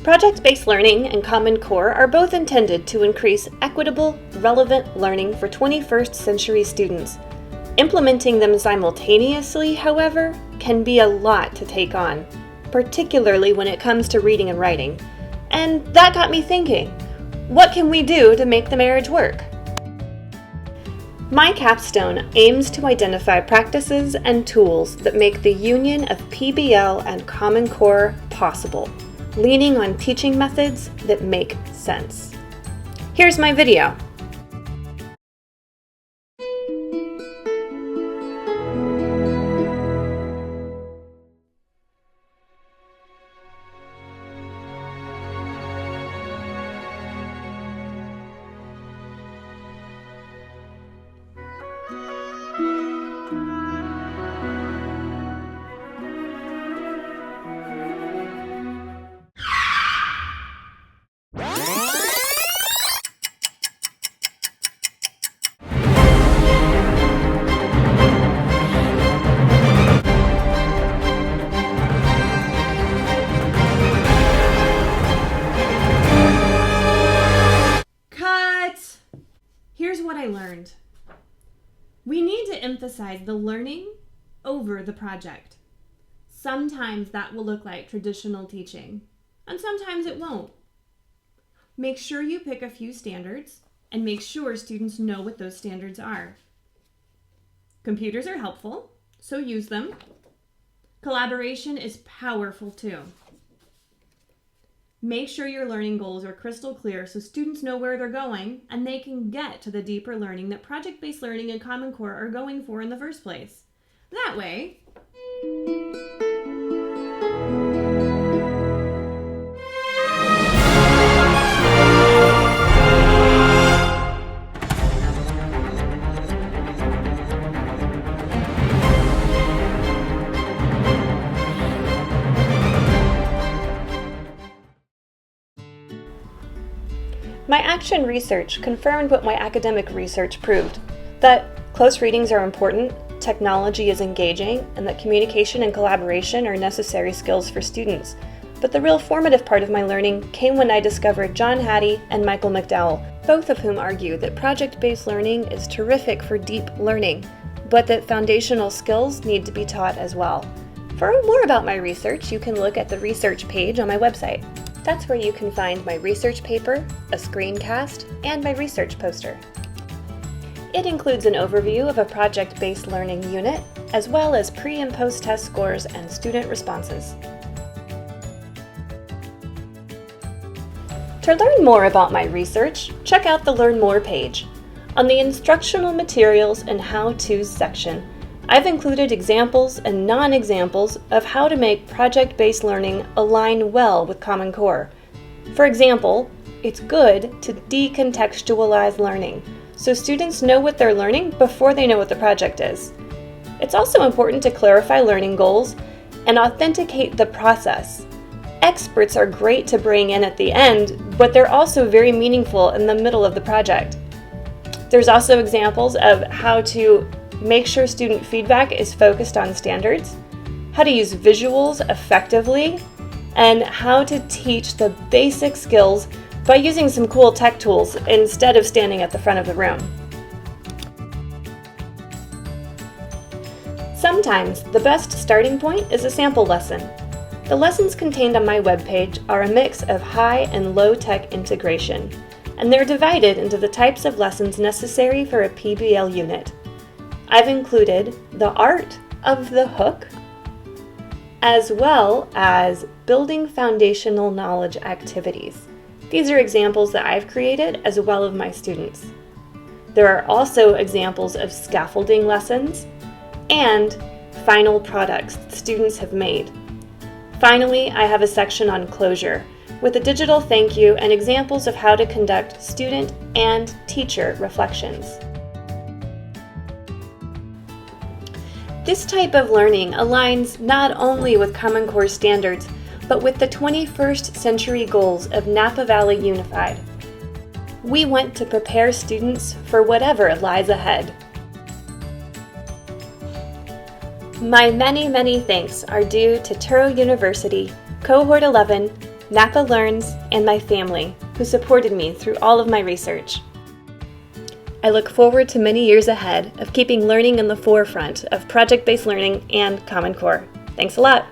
Project-based learning and Common Core are both intended to increase equitable, relevant learning for 21st century students. Implementing them simultaneously, however, can be a lot to take on, particularly when it comes to reading and writing. And that got me thinking, what can we do to make the marriage work? My capstone aims to identify practices and tools that make the union of PBL and Common Core possible, leaning on teaching methods that make sense. Here's my video. Here's what I learned. We need to emphasize the learning over the project. Sometimes that will look like traditional teaching, and sometimes it won't. Make sure you pick a few standards and make sure students know what those standards are. Computers are helpful, so use them. Collaboration is powerful too. Make sure your learning goals are crystal clear so students know where they're going and they can get to the deeper learning that project-based learning and Common Core are going for in the first place. That way, my action research confirmed what my academic research proved, that close readings are important, technology is engaging, and that communication and collaboration are necessary skills for students. But the real formative part of my learning came when I discovered John Hattie and Michael McDowell, both of whom argue that project-based learning is terrific for deep learning, but that foundational skills need to be taught as well. For more about my research, you can look at the research page on my website. That's where you can find my research paper, a screencast, and my research poster. It includes an overview of a project-based learning unit, as well as pre- and post-test scores and student responses. To learn more about my research, check out the Learn More page. On the Instructional Materials and How-Tos section, I've included examples and non-examples of how to make project-based learning align well with Common Core. For example, it's good to decontextualize learning, so students know what they're learning before they know what the project is. It's also important to clarify learning goals and authenticate the process. Experts are great to bring in at the end, but they're also very meaningful in the middle of the project. There's also examples of how to make sure student feedback is focused on standards, how to use visuals effectively, and how to teach the basic skills by using some cool tech tools instead of standing at the front of the room. Sometimes the best starting point is a sample lesson. The lessons contained on my webpage are a mix of high and low tech integration, and they're divided into the types of lessons necessary for a PBL unit. I've included the art of the hook, as well as building foundational knowledge activities. These are examples that I've created as well as my students. There are also examples of scaffolding lessons and final products students have made. Finally, I have a section on closure with a digital thank you and examples of how to conduct student and teacher reflections. This type of learning aligns not only with Common Core standards, but with the 21st century goals of Napa Valley Unified. We want to prepare students for whatever lies ahead. My many thanks are due to Touro University, Cohort 11, Napa Learns, and my family, who supported me through all of my research. I look forward to many years ahead of keeping learning in the forefront of project-based learning and Common Core. Thanks a lot!